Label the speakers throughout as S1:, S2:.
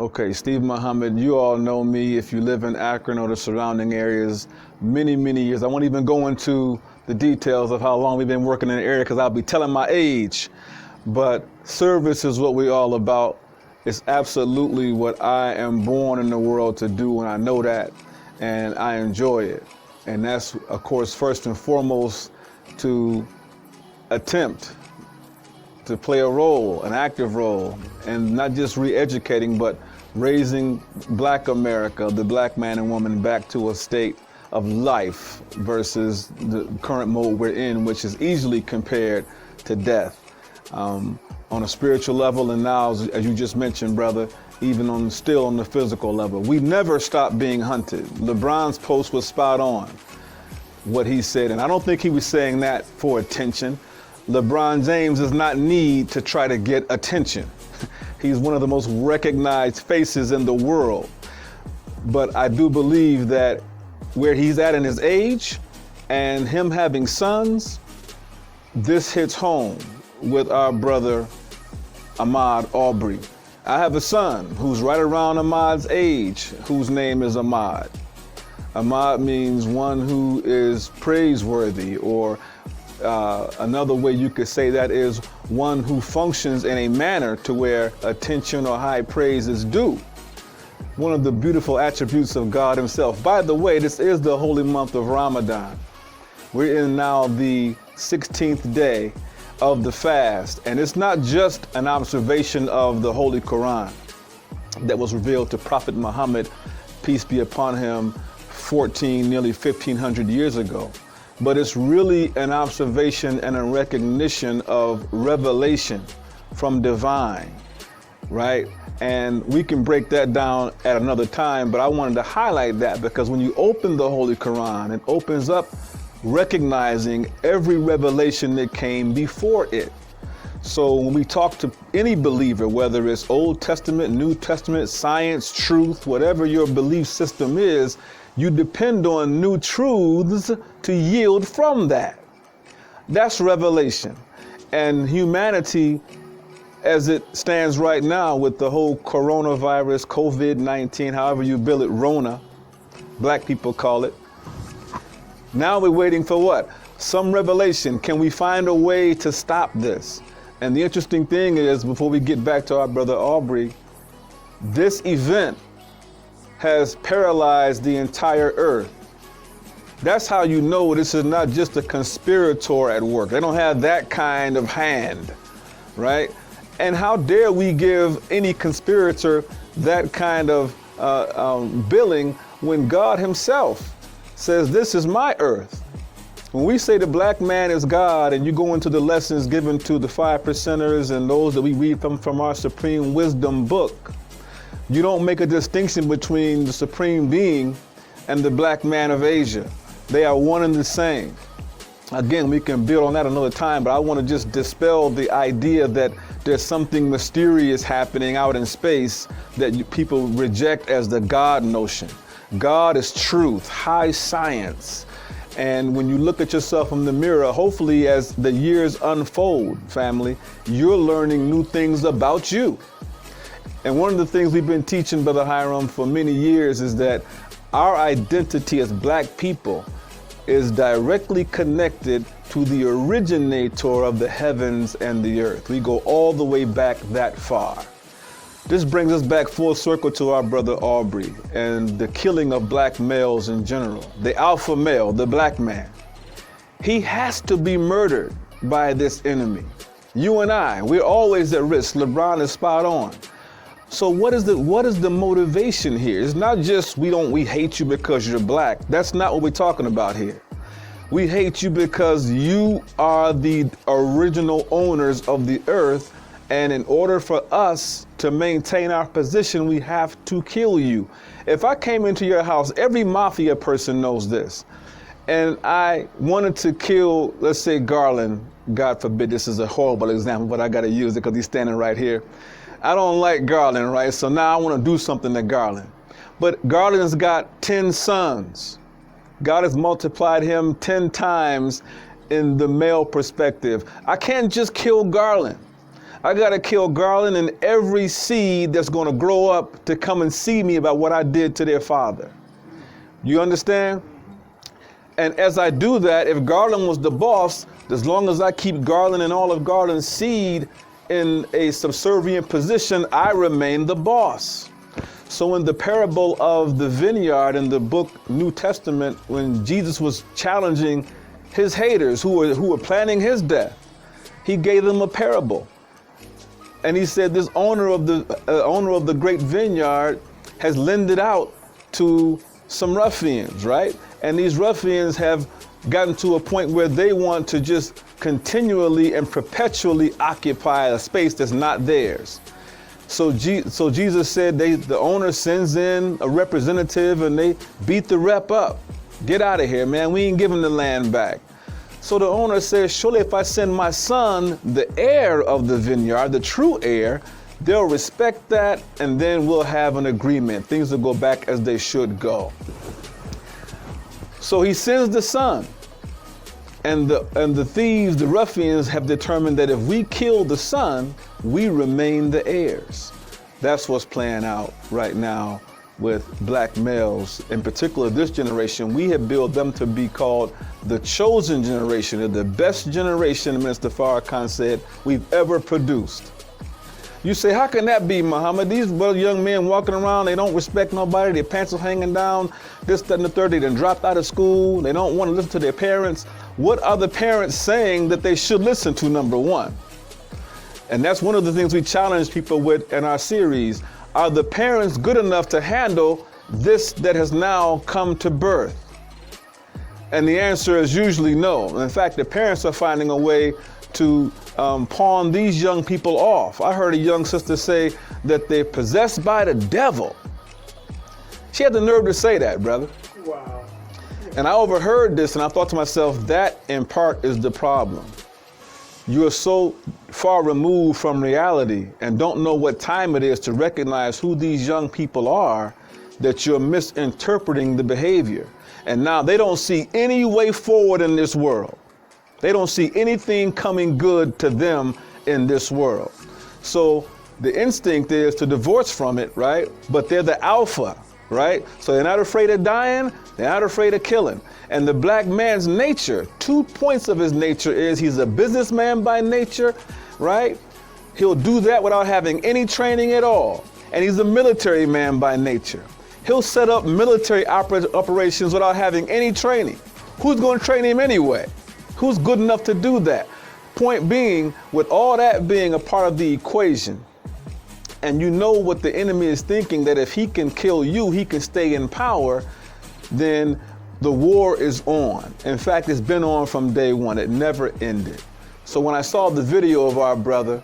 S1: Okay, Steve Muhammad, you all know me if you live in Akron or the surrounding areas many, many years. I won't even go into the details of how long we've been working in the area because I'll be telling my age. But service is what we're all about. It's absolutely what I am born in the world to do, and I know that, and I enjoy it. And that's, of course, first and foremost, to attempt to play a role, an active role, and not just re-educating, but raising Black America, the Black man and woman, back to a state of life versus the current mode we're in, which is easily compared to death. On a spiritual level, and now, as you just mentioned, brother, even still on the physical level. We never stop being hunted. LeBron's post was spot on, what he said, and I don't think he was saying that for attention. LeBron James does not need to try to get attention. He's one of the most recognized faces in the world. But I do believe that where he's at in his age and him having sons, this hits home with our brother Ahmaud Arberry. I have a son who's right around Ahmaud's age, whose name is Ahmaud. Ahmaud means one who is praiseworthy, or another way you could say that is one who functions in a manner to where attention or high praise is due. One of the beautiful attributes of God himself. By the way, this is the holy month of Ramadan. We're in now the 16th day of the fast, and it's not just an observation of the Holy Quran that was revealed to Prophet Muhammad, peace be upon him, nearly 1,500 years ago, but it's really an observation and a recognition of revelation from divine, right? And we can break that down at another time, but I wanted to highlight that because when you open the Holy Quran, it opens up recognizing every revelation that came before it. So when we talk to any believer, whether it's Old Testament, New Testament, science, truth, whatever your belief system is, you depend on new truths to yield from that. That's revelation. And humanity, as it stands right now with the whole coronavirus, COVID-19, however you bill it, Rona, Black people call it. Now we're waiting for what? Some revelation. Can we find a way to stop this? And the interesting thing is, before we get back to our brother Aubrey, this event has paralyzed the entire earth. That's how you know this is not just a conspirator at work. They don't have that kind of hand, right? And how dare we give any conspirator that kind of billing when God himself says, this is my earth. When we say the Black man is God, and you go into the lessons given to the 5%ers and those that we read from our Supreme Wisdom book, you don't make a distinction between the Supreme Being and the Black man of Asia. They are one and the same. Again, we can build on that another time, but I want to just dispel the idea that there's something mysterious happening out in space that people reject as the God notion. God is truth, high science. And when you look at yourself in the mirror, hopefully as the years unfold, family, you're learning new things about you. And one of the things we've been teaching, Brother Hiram, for many years is that our identity as Black people is directly connected to the originator of the heavens and the earth. We go all the way back that far. This brings us back full circle to our brother Aubrey and the killing of Black males in general. The alpha male, the Black man. He has to be murdered by this enemy. You and I, we're always at risk. LeBron is spot on. So what is the motivation here? It's not just we hate you because you're Black. That's not what we're talking about here. We hate you because you are the original owners of the earth, and in order for us to maintain our position, we have to kill you. If I came into your house, every mafia person knows this, and I wanted to kill, let's say, Garland, God forbid, this is a horrible example, but I gotta use it because he's standing right here. I don't like Garland, right? So now I want to do something to Garland. But Garland has got 10 sons. God has multiplied him 10 times in the male perspective. I can't just kill Garland. I got to kill Garland and every seed that's going to grow up to come and see me about what I did to their father. You understand? And as I do that, if Garland was the boss, as long as I keep Garland and all of Garland's seed in a subservient position, I remain the boss. So in the parable of the vineyard in the book New Testament, when Jesus was challenging his haters who were planning his death, he gave them a parable. And he said, this owner of the great vineyard has lended out to some ruffians, right? And these ruffians have gotten to a point where they want to just continually and perpetually occupy a space that's not theirs. So Jesus said the owner sends in a representative and they beat the rep up. Get out of here, man. We ain't giving the land back. So the owner says, surely if I send my son, the heir of the vineyard, the true heir, they'll respect that and then we'll have an agreement. Things will go back as they should go. So he sends the son. And the thieves, the ruffians, have determined that if we kill the son, we remain the heirs. That's what's playing out right now with black males. In particular, this generation, we have built them to be called the chosen generation, or the best generation, Minister Farrakhan said, we've ever produced. You say, how can that be, Muhammad? These young men walking around, they don't respect nobody, their pants are hanging down, this, that, and the third, they done dropped out of school, they don't want to listen to their parents. What are the parents saying that they should listen to, number one? And that's one of the things we challenge people with in our series. Are the parents good enough to handle this that has now come to birth? And the answer is usually no. In fact, the parents are finding a way to pawn these young people off. I heard a young sister say that they're possessed by the devil. She had the nerve to say that, brother.
S2: Wow.
S1: And I overheard this and I thought to myself, that in part is the problem. You are so far removed from reality and don't know what time it is to recognize who these young people are that you're misinterpreting the behavior. And now they don't see any way forward in this world. They don't see anything coming good to them in this world. So the instinct is to divorce from it, right? But they're the alpha, right? So they're not afraid of dying, they're not afraid of killing. And the black man's nature, 2 points of his nature is he's a businessman by nature, right? He'll do that without having any training at all. And he's a military man by nature. He'll set up military operations without having any training. Who's going to train him anyway? Who's good enough to do that? Point being, with all that being a part of the equation, and you know what the enemy is thinking, that if he can kill you, he can stay in power, then the war is on. In fact, it's been on from day one. It never ended. So when I saw the video of our brother,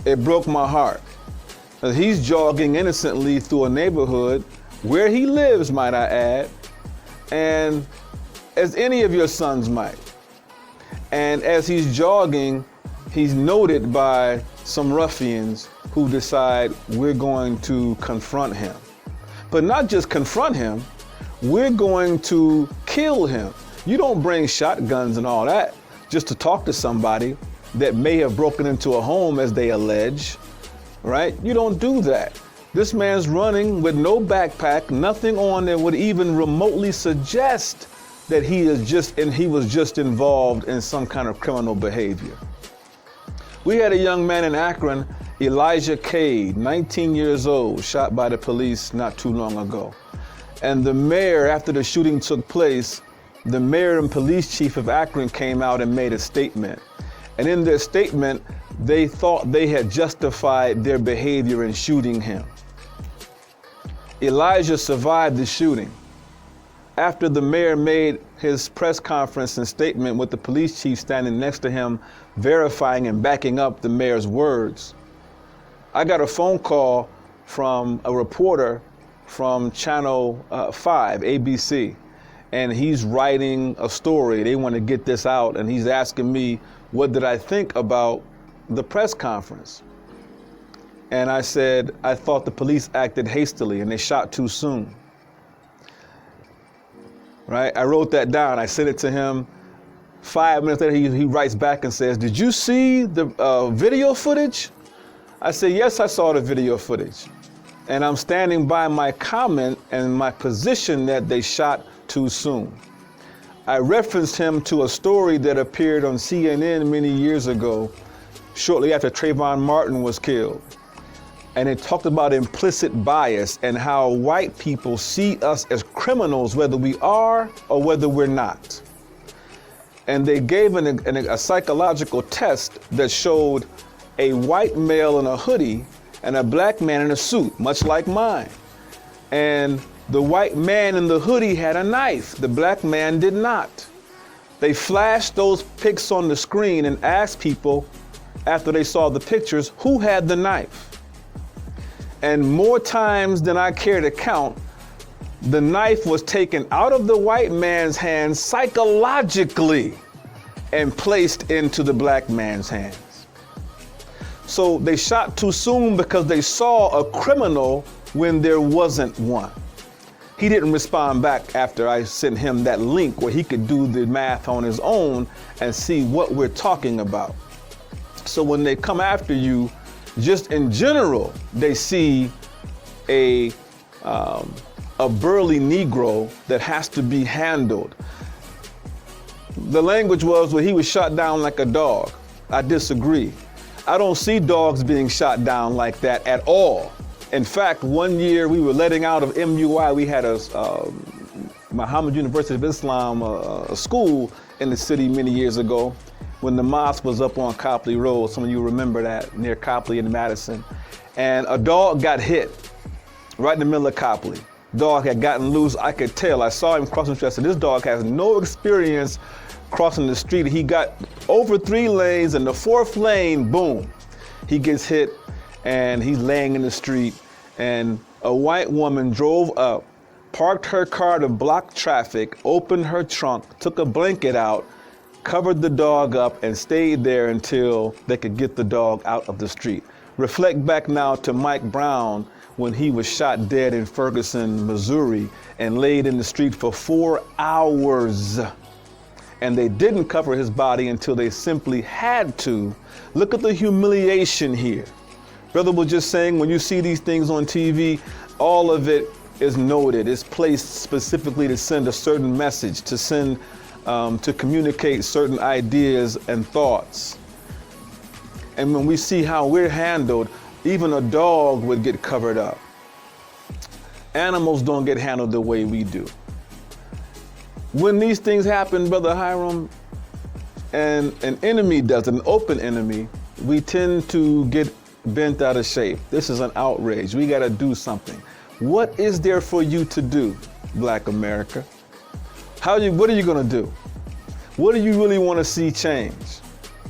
S1: it broke my heart. He's jogging innocently through a neighborhood where he lives, might I add, and as any of your sons might. And as he's jogging, he's noted by some ruffians who decide we're going to confront him. But not just confront him, we're going to kill him. You don't bring shotguns and all that just to talk to somebody that may have broken into a home, as they allege, right? You don't do that. This man's running with no backpack, nothing on that would even remotely suggest that he was just involved in some kind of criminal behavior. We had a young man in Akron, Elijah Cade, 19 years old, shot by the police not too long ago. And the mayor, after the shooting took place, the mayor and police chief of Akron came out and made a statement. And in their statement, they thought they had justified their behavior in shooting him. Elijah survived the shooting. After the mayor made his press conference and statement with the police chief standing next to him, verifying and backing up the mayor's words, I got a phone call from a reporter from Channel 5, ABC, and he's writing a story. They want to get this out, and he's asking me, what did I think about the press conference? And I said, I thought the police acted hastily and they shot too soon. Right? I wrote that down. I sent it to him 5 minutes later, he writes back and says, "Did you see the video footage?" I said, "Yes, I saw the video footage." And I'm standing by my comment and my position that they shot too soon. I referenced him to a story that appeared on CNN many years ago, shortly after Trayvon Martin was killed. And it talked about implicit bias and how white people see us as criminals, whether we are or whether we're not. And they gave a psychological test that showed a white male in a hoodie and a black man in a suit, much like mine. And the white man in the hoodie had a knife. The black man did not. They flashed those pics on the screen and asked people, after they saw the pictures, who had the knife. And more times than I care to count, the knife was taken out of the white man's hands psychologically and placed into the black man's hands. So they shot too soon because they saw a criminal when there wasn't one. He didn't respond back after I sent him that link where he could do the math on his own and see what we're talking about. So when they come after you, just in general, they see a burly Negro that has to be handled. The language was, well, he was shot down like a dog. I disagree. I don't see dogs being shot down like that at all. In fact, one year we were letting out of N.O.I. We had a Muhammad University of Islam a school in the city many years ago when the mosque was up on Copley Road. Some of you remember that, near Copley and Madison. And a dog got hit right in the middle of Copley. Dog had gotten loose. I could tell. I saw him crossing the street. I said, this dog has no experience crossing the street. He got over 3 lanes, and the 4th lane, boom, he gets hit and he's laying in the street. And a white woman drove up, parked her car to block traffic, opened her trunk, took a blanket out, covered the dog up, and stayed there until they could get the dog out of the street. Reflect back now to Mike Brown when he was shot dead in Ferguson, Missouri, and laid in the street for 4 hours. And they didn't cover his body until they simply had to. Look at the humiliation here. Brother was just saying, when you see these things on TV, all of it is noted. It's placed specifically to send a certain message, to send, to communicate certain ideas and thoughts. And when we see how we're handled, even a dog would get covered up. Animals don't get handled the way we do. When these things happen, Brother Hiram, and an enemy does, an open enemy, we tend to get bent out of shape. This is an outrage. We got to do something. What is there for you to do, Black America? What are you going to do? What do you really want to see change?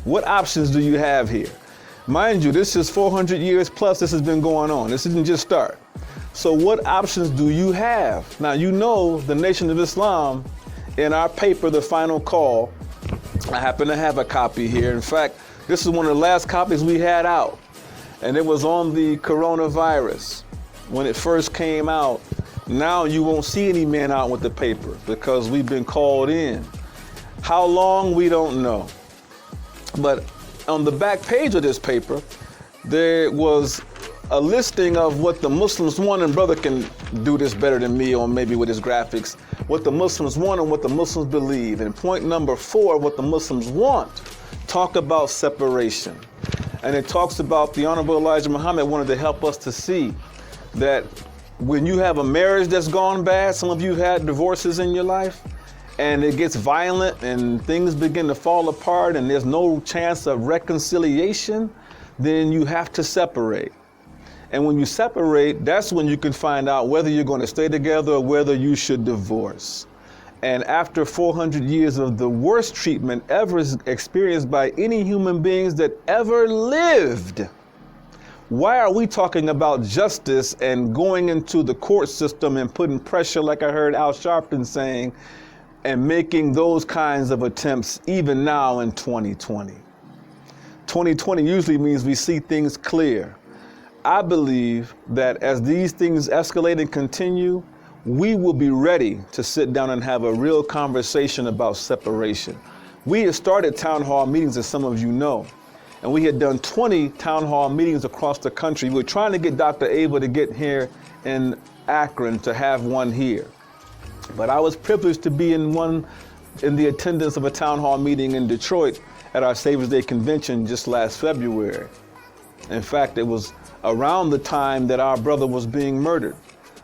S1: What options do you have here? Mind you, this is 400 years plus this has been going on. This didn't just start. So what options do you have? Now, you know, the Nation of Islam, in our paper, The Final Call, I happen to have a copy here. In fact, this is one of the last copies we had out. And it was on the coronavirus when it first came out. Now you won't see any men out with the paper because we've been called in. How long, we don't know. But on the back page of this paper, there was a listing of what the Muslims want, and brother can do this better than me or maybe with his graphics, what the Muslims want and what the Muslims believe. And point number 4, what the Muslims want, talk about separation. And it talks about the Honorable Elijah Muhammad wanted to help us to see that when you have a marriage that's gone bad, some of you had divorces in your life, and it gets violent and things begin to fall apart and there's no chance of reconciliation, then you have to separate. And when you separate, that's when you can find out whether you're going to stay together or whether you should divorce. And after 400 years of the worst treatment ever experienced by any human beings that ever lived, why are we talking about justice and going into the court system and putting pressure, like I heard Al Sharpton saying, and making those kinds of attempts even now in 2020? 2020 usually means we see things clear. I believe that as these things escalate and continue, we will be ready to sit down and have a real conversation about separation. We had started town hall meetings, as some of you know, and we had done 20 town hall meetings across the country. We were trying to get Dr. Ava to get here in Akron to have one here. But I was privileged to be in the attendance of a town hall meeting in Detroit at our Savior's Day convention just last February. In fact, it was around the time that our brother was being murdered.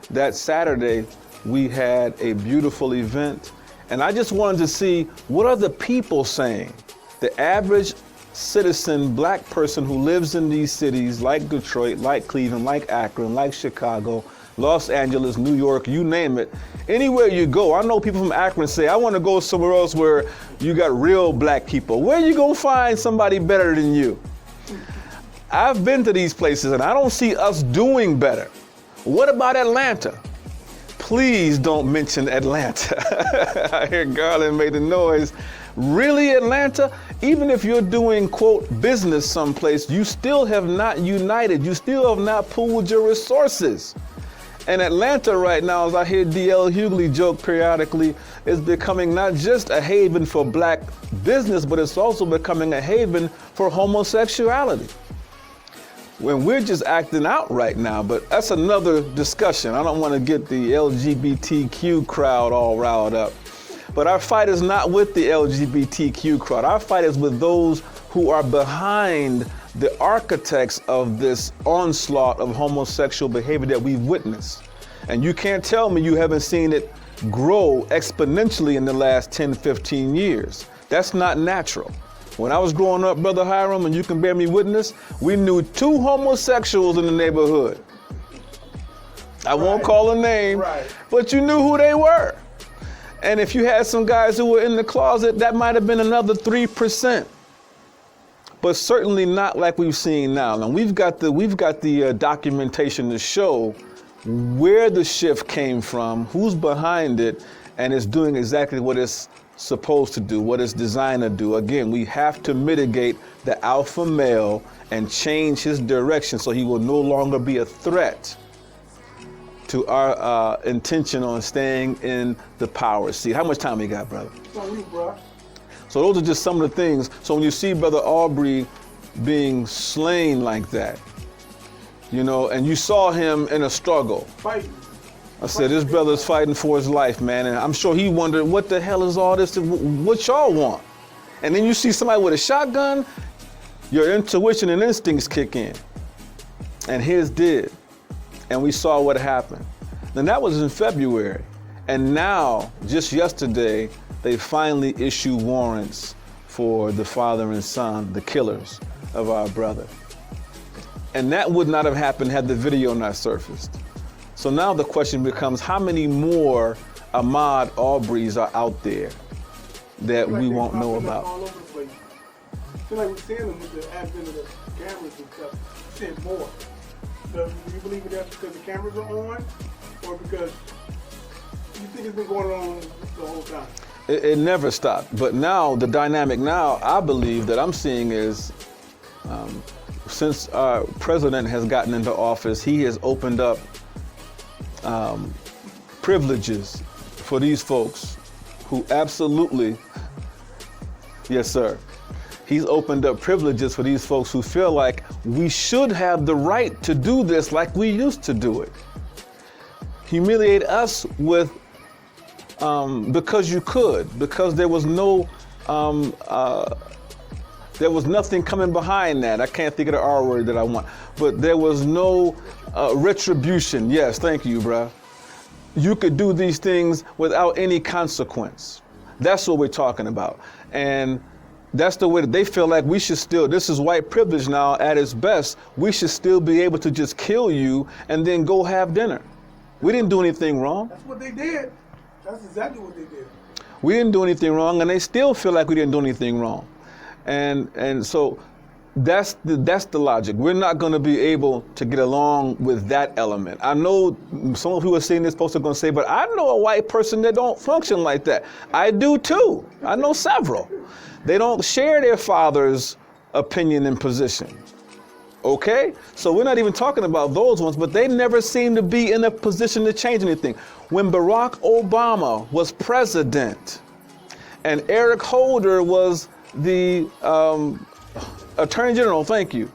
S1: That Saturday, we had a beautiful event, and I just wanted to see, what are the people saying? The average citizen, black person who lives in these cities like Detroit, like Cleveland, like Akron, like Chicago, Los Angeles, New York, you name it. Anywhere you go, I know people from Akron say, I want to go somewhere else where you got real black people. Where you gonna find somebody better than you? I've been to these places and I don't see us doing better. What about Atlanta? Please don't mention Atlanta. I hear Garland made the noise. Really, Atlanta? Even if you're doing, quote, business someplace, you still have not united. You still have not pooled your resources. And Atlanta right now, as I hear D.L. Hughley joke periodically, is becoming not just a haven for black business, but it's also becoming a haven for homosexuality. When we're just acting out right now, but that's another discussion. I don't want to get the LGBTQ crowd all riled up. But our fight is not with the LGBTQ crowd. Our fight is with those who are behind the architects of this onslaught of homosexual behavior that we've witnessed. And you can't tell me you haven't seen it grow exponentially in the last 10, 15 years. That's not natural. When I was growing up, Brother Hiram, and you can bear me witness, we knew 2 homosexuals in the neighborhood. I won't call a name, but you knew who they were. And if you had some guys who were in the closet, that might have been another 3%. But certainly not like we've seen now. And we've got the documentation to show where the shift came from, who's behind it, and it's doing exactly what it's supposed to do, what it's designed to do. Again, we have to mitigate the alpha male and change his direction so he will no longer be a threat to our intention on staying in the power seat. How much time we got, brother? So those are just some of the things. So when you see Brother Aubrey being slain like that, you know, and you saw him in a struggle. Fighting. I said, this brother's fighting for his life, man. And I'm sure he wondered, what the hell is all this? What y'all want? And then you see somebody with a shotgun, your intuition and instincts kick in. And his did. And we saw what happened. And that was in February. And now, just yesterday, they finally issue warrants for the father and son, the killers of our brother. And that would not have happened had the video not surfaced. So now the question becomes, how many more Ahmaud Arbery's are out there that we won't know about?
S2: All over the place. I feel like we're seeing them with the advent of the cameras and stuff, seeing more. So do you believe that's because the cameras are on, or because you think it's been going on the whole time?
S1: It never stopped. But now, the dynamic now, I believe that I'm seeing is, since our president has gotten into office, he has opened up privileges for these folks who absolutely, yes sir, he's opened up privileges for these folks who feel like we should have the right to do this like we used to do it. Humiliate us with, because you could, because there was no, there was nothing coming behind that. I can't think of the R word that I want, but there was no retribution. Yes, thank you, bruh. You could do these things without any consequence. That's what we're talking about. And that's the way that they feel like we should still, this is white privilege now at its best, we should still be able to just kill you and then go have dinner. We didn't do anything wrong.
S2: That's what they did. That's exactly what they did.
S1: We didn't do anything wrong, and they still feel like we didn't do anything wrong. And so that's the logic. We're not going to be able to get along with that element. I know some of you are seeing this post are going to say, but I know a white person that don't function like that. I do too. I know several. They don't share their father's opinion and position. Okay? So we're not even talking about those ones, but they never seem to be in a position to change anything. When Barack Obama was president, and Eric Holder was the Attorney General, thank you.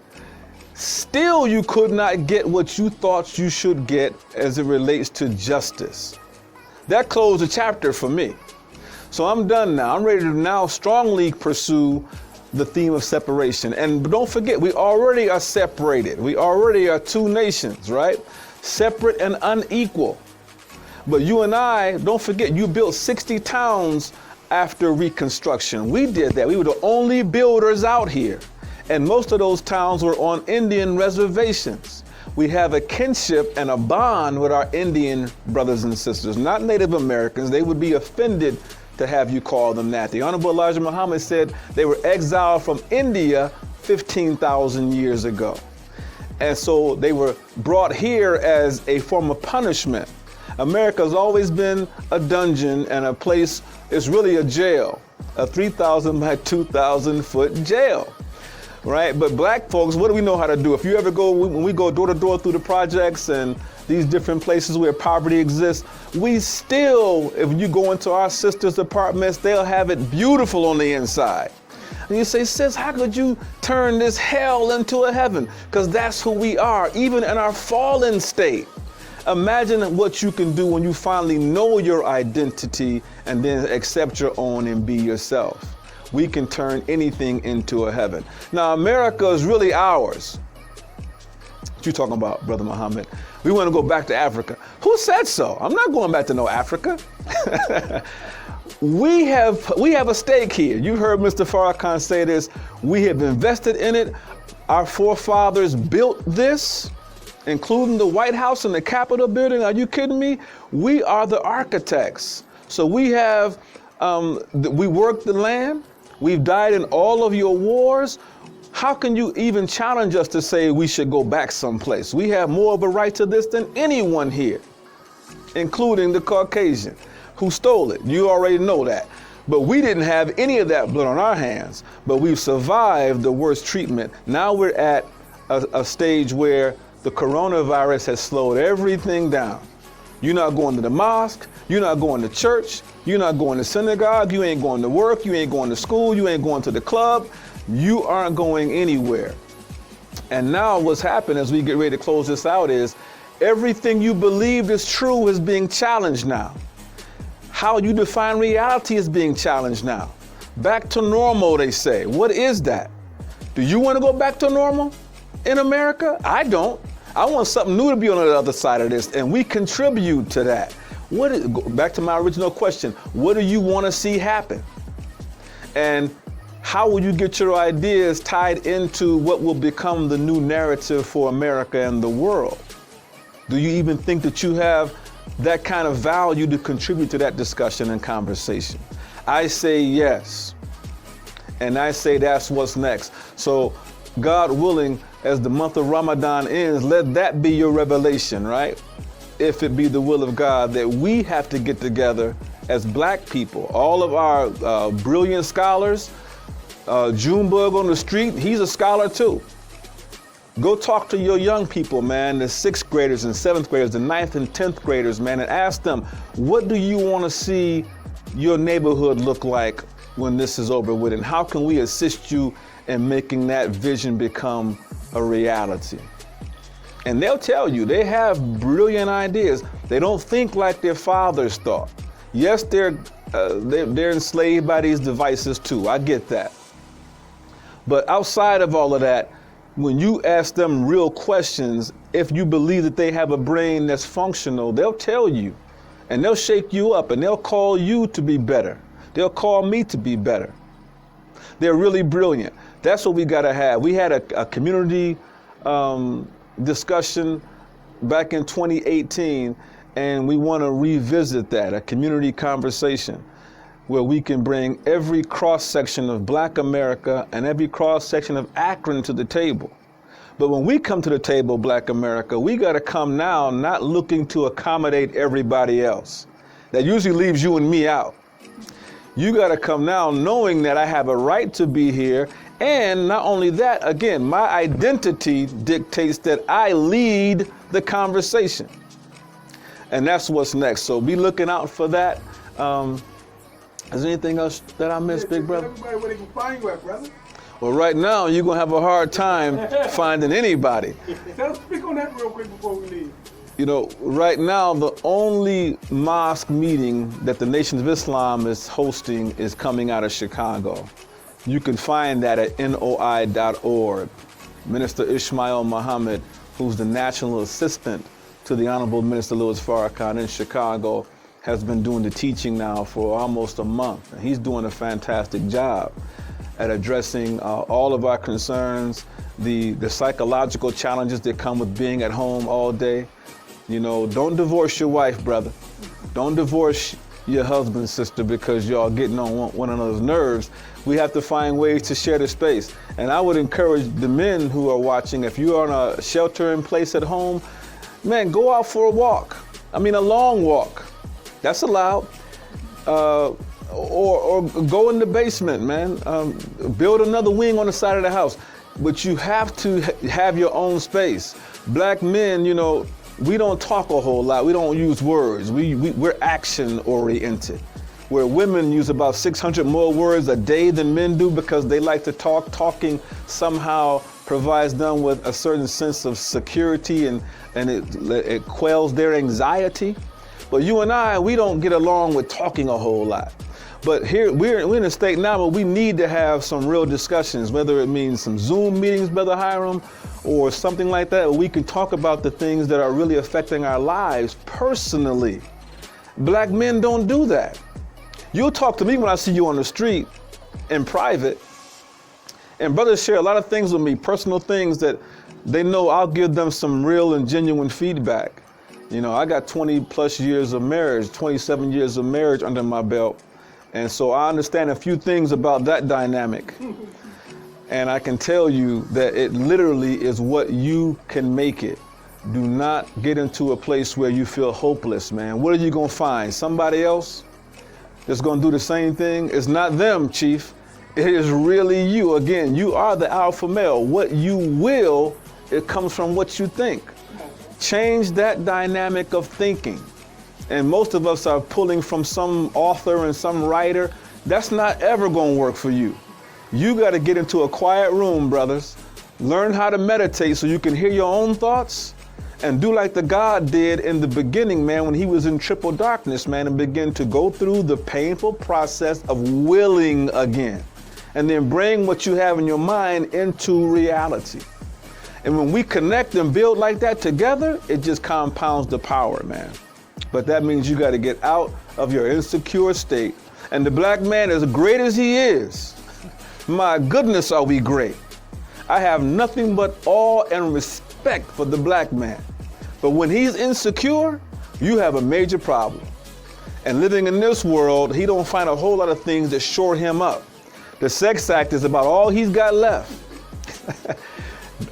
S1: Still, you could not get what you thought you should get as it relates to justice. That closed the chapter for me. So I'm done now. I'm ready to now strongly pursue the theme of separation. And don't forget, we already are separated. We already are two nations, right? Separate and unequal. But you and I, don't forget, you built 60 towns after Reconstruction. We did that. We were the only builders out here. And most of those towns were on Indian reservations. We have a kinship and a bond with our Indian brothers and sisters, not Native Americans. They would be offended to have you call them that. The Honorable Elijah Muhammad said they were exiled from India 15,000 years ago. And so they were brought here as a form of punishment. America's always been a dungeon and a place, it's really a jail, a 3,000 by 2,000 foot jail, right? But black folks, what do we know how to do? If you ever go, when we go door to door through the projects and these different places where poverty exists, we still, if you go into our sisters' apartments, they'll have it beautiful on the inside. And you say, sis, how could you turn this hell into a heaven? Because that's who we are, even in our fallen state. Imagine what you can do when you finally know your identity and then accept your own and be yourself. We can turn anything into a heaven. Now, America is really ours. What you talking about, Brother Muhammad? We want to go back to Africa. Who said so? I'm not going back to no Africa. We have a stake here. You heard Mr. Farrakhan say this. We have invested in it. Our forefathers built this, including the White House and the Capitol building. Are you kidding me? We are the architects. So we have, we work the land. We've died in all of your wars. How can you even challenge us to say we should go back someplace? We have more of a right to this than anyone here, including the Caucasian who stole it. You already know that. But we didn't have any of that blood on our hands, but we've survived the worst treatment. Now we're at a stage where the coronavirus has slowed everything down. You're not going to the mosque, you're not going to church, you're not going to synagogue, you ain't going to work, you ain't going to school, you ain't going to the club, you aren't going anywhere. And now what's happened as we get ready to close this out is everything you believed is true is being challenged now. How you define reality is being challenged now. Back to normal, they say. What is that? Do you want to go back to normal in America? I don't. I want something new to be on the other side of this, and we contribute to that. Back to my original question, what do you want to see happen? And how will you get your ideas tied into what will become the new narrative for America and the world? Do you even think that you have that kind of value to contribute to that discussion and conversation? I say yes. And I say that's what's next. So God willing, as the month of Ramadan ends, let that be your revelation, right? If it be the will of God, that we have to get together as black people. All of our brilliant scholars, Junebug on the street, he's a scholar too. Go talk to your young people, man, the 6th graders and 7th graders, the 9th and 10th graders, man, and ask them, what do you want to see your neighborhood look like when this is over with? And how can we assist you in making that vision become a reality? And they'll tell you, they have brilliant ideas. They don't think like their fathers thought. Yes, they're enslaved by these devices too. I get that. But outside of all of that, when you ask them real questions, if you believe that they have a brain that's functional, they'll tell you, and they'll shake you up, and they'll call you to be better. They'll call me to be better. They're really brilliant. That's what we gotta have. We had a community discussion back in 2018, and we wanna revisit that, a community conversation where we can bring every cross-section of Black America and every cross-section of Akron to the table. But when we come to the table, Black America, we gotta come now not looking to accommodate everybody else. That usually leaves you and me out. You gotta come now knowing that I have a right to be here, and not only that, again, my identity dictates that I lead the conversation. And that's what's next, so be looking out for that. Is there anything else that I missed, big brother?
S2: Everybody where they can find you at, brother.
S1: Well, right now, you're going to have a hard time finding anybody.
S2: Speak on that real quick before we leave.
S1: You know, right now, the only mosque meeting that the Nation of Islam is hosting is coming out of Chicago. You can find that at N.O.I.org. Minister Ismail Muhammad, who's the national assistant to the Honorable Minister Louis Farrakhan in Chicago, has been doing the teaching now for almost a month. And he's doing a fantastic job at addressing all of our concerns, the psychological challenges that come with being at home all day. You know, don't divorce your wife, brother. Don't divorce your husband, sister, because y'all getting on one another's nerves. We have to find ways to share the space. And I would encourage the men who are watching, if you're on a shelter in place at home, man, go out for a walk. I mean, a long walk. That's allowed. Or go in the basement, man. Build another wing on the side of the house. But you have to have your own space. Black men, you know, we don't talk a whole lot. We don't use words. We're action oriented. Where women use about 600 more words a day than men do because they like to talk. Talking somehow provides them with a certain sense of security and it quells their anxiety. But you and I, we don't get along with talking a whole lot. But here, we're in a state now where we need to have some real discussions, whether it means some Zoom meetings, Brother Hiram, or something like that, where we can talk about the things that are really affecting our lives personally. Black men don't do that. You'll talk to me when I see you on the street in private, and brothers share a lot of things with me, personal things that they know I'll give them some real and genuine feedback. You know, I got 20 plus years of marriage, 27 years of marriage under my belt. And so I understand a few things about that dynamic. And I can tell you that it literally is what you can make it. Do not get into a place where you feel hopeless, man. What are you gonna find? Somebody else that's gonna do the same thing? It's not them, Chief. It is really you. Again, you are the alpha male. What you will, it comes from what you think. Change that dynamic of thinking. And most of us are pulling from some author and some writer. That's not ever gonna work for you. You gotta get into a quiet room, brothers. Learn how to meditate so you can hear your own thoughts and do like the God did in the beginning, man, when he was in triple darkness, man, and begin to go through the painful process of willing again. And then bring what you have in your mind into reality. And when we connect and build like that together, it just compounds the power, man. But that means you got to get out of your insecure state. And the black man, as great as he is, my goodness, are we great. I have nothing but awe and respect for the black man. But when he's insecure, you have a major problem. And living in this world, he don't find a whole lot of things that shore him up. The sex act is about all he's got left.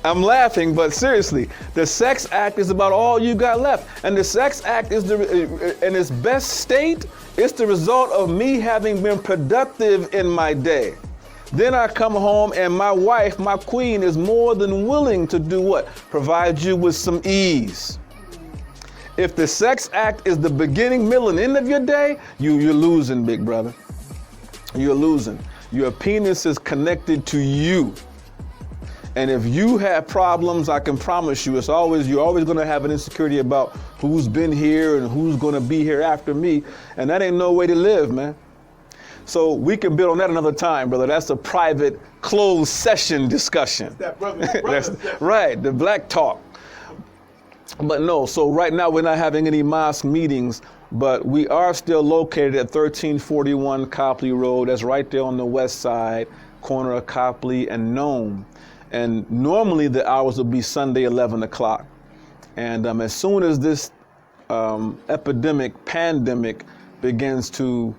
S1: I'm laughing, but seriously, the sex act is about all you got left. And the sex act is in its best state, it's the result of me having been productive in my day. Then I come home and my wife, my queen, is more than willing to do what? Provide you with some ease. If the sex act is the beginning, middle, and end of your day, you're losing, big brother. You're losing. Your penis is connected to you. And if you have problems, I can promise you, you're always gonna have an insecurity about who's been here and who's gonna be here after me. And that ain't no way to live, man. So we can build on that another time, brother. That's a private, closed session discussion.
S2: That brother.
S1: That's right, the black talk. But no, so right now we're not having any mosque meetings, but we are still located at 1341 Copley Road. That's right there on the west side, corner of Copley and N.O.I. And normally the hours will be Sunday, 11 o'clock. And as soon as this pandemic begins to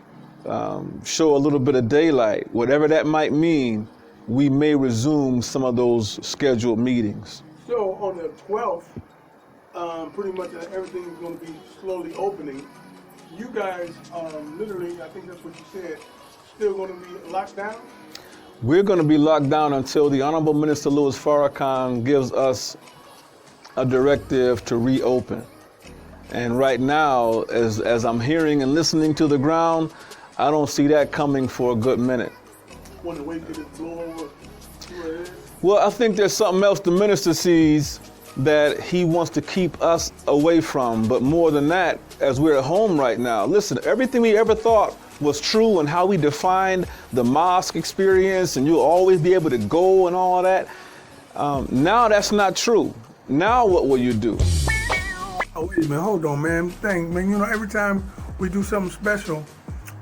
S1: show a little bit of daylight, whatever that might mean, we may resume some of those scheduled meetings.
S2: So on the 12th, pretty much everything is going to be slowly opening. You guys, literally, I think that's what you said, still going to be locked down?
S1: We're going to be locked down until the Honorable Minister Louis Farrakhan gives us a directive to reopen. And right now, as I'm hearing and listening to the ground, I don't see that coming for a good minute.
S2: Want to wait till it blow over?
S1: Well, I think there's something else the minister sees that he wants to keep us away from. But more than that, as we're at home right now, listen, everything we ever thought was true and how we defined the mosque experience and you'll always be able to go and all of that, now that's not true. Now what will you do?
S2: Oh, wait a minute, hold on, man. Man, you know, every time we do something special,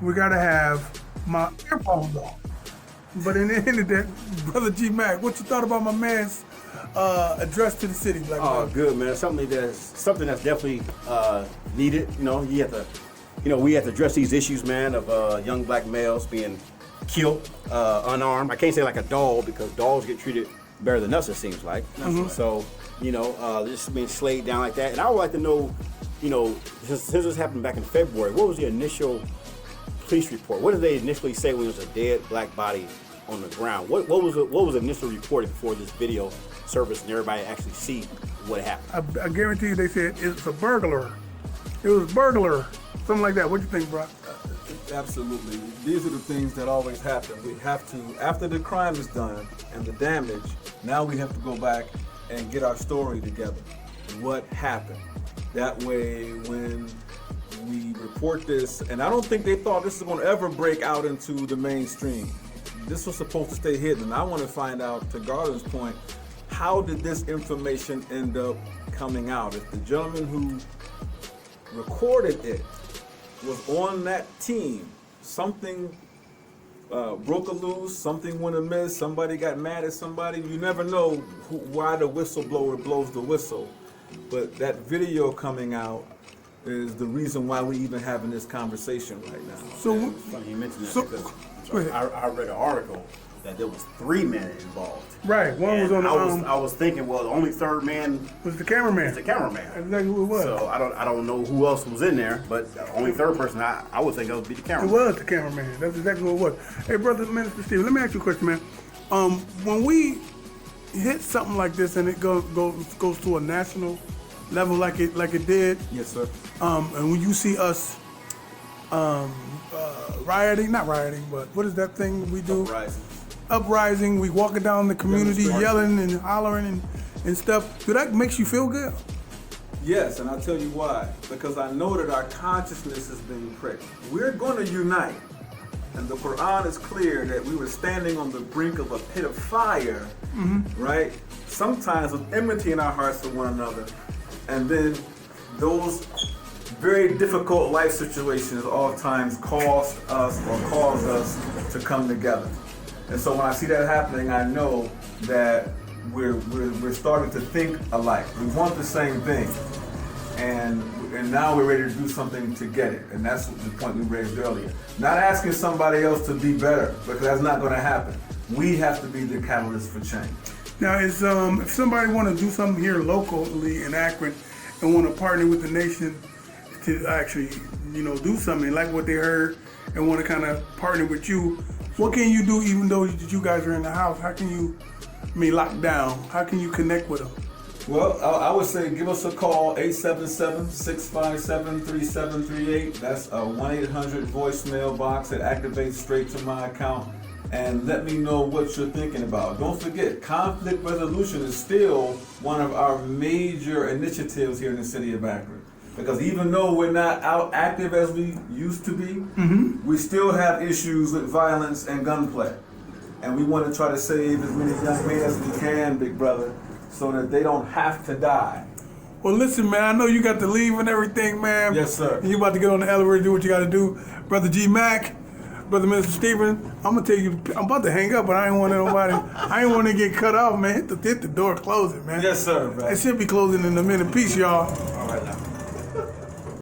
S2: we gotta have my earphones on. But in the end of that, Brother G Mac, what you thought about my man's address to the city? Like,
S3: oh, good, man. Something that's definitely needed. You know, we have to address these issues, man, of young black males being killed unarmed. I can't say like a dog because dogs get treated better than us, it seems like.
S2: Mm-hmm.
S3: So, you know, just being slayed down like that. And I would like to know, you know, since this happened back in February, what was the initial police report? What did they initially say when it was a dead black body on the ground? What was initially reported before this video surfaced and everybody actually see what happened?
S2: I guarantee you they said it's a burglar. It was a burglar. Something like that. What do you think, Brock?
S1: Absolutely. These are the things that always happen. We have to, after the crime is done and the damage, now we have to go back and get our story together. What happened? That way, when we report this, and I don't think they thought this was going to ever break out into the mainstream. This was supposed to stay hidden. I want to find out, to Garland's point, how did this information end up coming out? If the gentleman who recorded it was on that team, something broke a loose, something went amiss, somebody got mad at somebody. You never know why the whistleblower blows the whistle. But that video coming out is the reason why we even having this conversation right now.
S3: So funny you mentioned that because I read an article that there was 3 men involved.
S2: Right, one was on the
S3: I was thinking, well, the only third man
S2: was the cameraman.
S3: was the cameraman.
S2: Exactly who it was.
S3: So I don't know who else was in there, but the only third person I would think that would be the
S2: It
S3: cameraman.
S2: was the cameraman. That's exactly what it was. Hey, Brother Minister Steve, let me ask you a question, man. When we hit something like this and it goes to a national level like it did,
S1: Yes, sir.
S2: and when you see us not rioting, but what is that thing we do? Uprising. We walking down the community yelling and hollering and stuff. Do that makes you feel good?
S1: Yes, and I'll tell you why. Because I know that our consciousness is being pricked. We're going to unite. And the Quran is clear that we were standing on the brink of a pit of fire, right? Sometimes with enmity in our hearts for one another. And then those very difficult life situations oftentimes cause us to come together. And so when I see that happening, I know that we're starting to think alike. We want the same thing, and now we're ready to do something to get it. And that's the point we raised earlier. Not asking somebody else to be better, because that's not going to happen. We have to be the catalyst for change.
S2: Now, if somebody want to do something here locally in Akron and want to partner with the nation to actually, do something like what they heard and want to kind of partner with you, what can you do even though you guys are in the house? How can you, lock down? How can you connect with them?
S1: Well, I would say give us a call, 877-657-3738. That's a 1-800 voicemail box that activates straight to my account. And let me know what you're thinking about. Don't forget, conflict resolution is still one of our major initiatives here in the city of Akron. Because even though we're not out active as we used to be, we still have issues with violence and gunplay. And we want to try to save as many young men as we can, big brother, so that they don't have to die.
S2: Well, listen, man, I know you got to leave and everything, man.
S1: Yes, sir.
S2: And you about to get on the elevator and do what you got to do. Brother G Mac, Brother Minister Stephen, I'm going to tell you, I'm about to hang up, but I ain't want to get cut off, man. Hit the door closing, man.
S1: Yes, sir, bro.
S2: It should be closing in a minute. Peace, y'all.